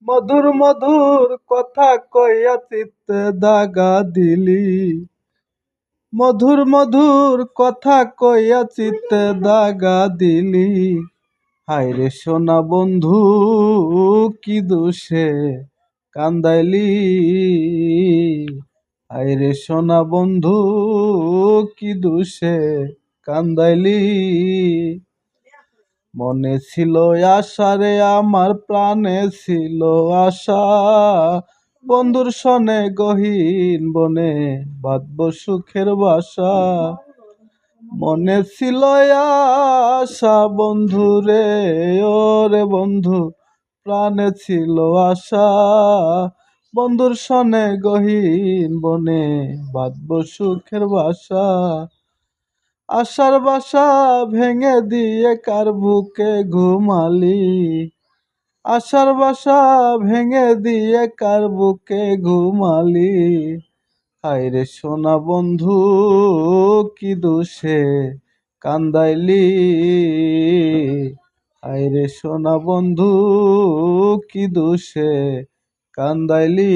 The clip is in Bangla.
মধুর মধুর কথা কইয়া চিত্তে দাগা দিলি, মধুর মধুর কথা কইয়া চিত্তে দাগা দিলি। হায়রে সোনা বন্ধু কি দোষে কান্দাইলি, হায়রে সোনা বন্ধু কি দোষে কান্দাইলি। মনে ছিল আশা রে আমার প্রাণে ছিল আশা, বন্ধুর সনে গহীন বনে বাঁধব সুখের বাসা। মনে ছিল আশা বন্ধু রে, ওরে বন্ধু প্রাণে ছিল আশা, বন্ধুর সনে গহীন বনে বাঁধব সুখের বাসা। আশার বাসা ভেঙে দিয়ে কার বুকে ঘুমালি, আশার বাসা ভেঙে দিয়ে কার বুকে ঘুমালি। হায়রে সোনা বন্ধু কি দোষে কান্দাইলি, হায়রে সোনা বন্ধু কি দোষে কান্দাইলি।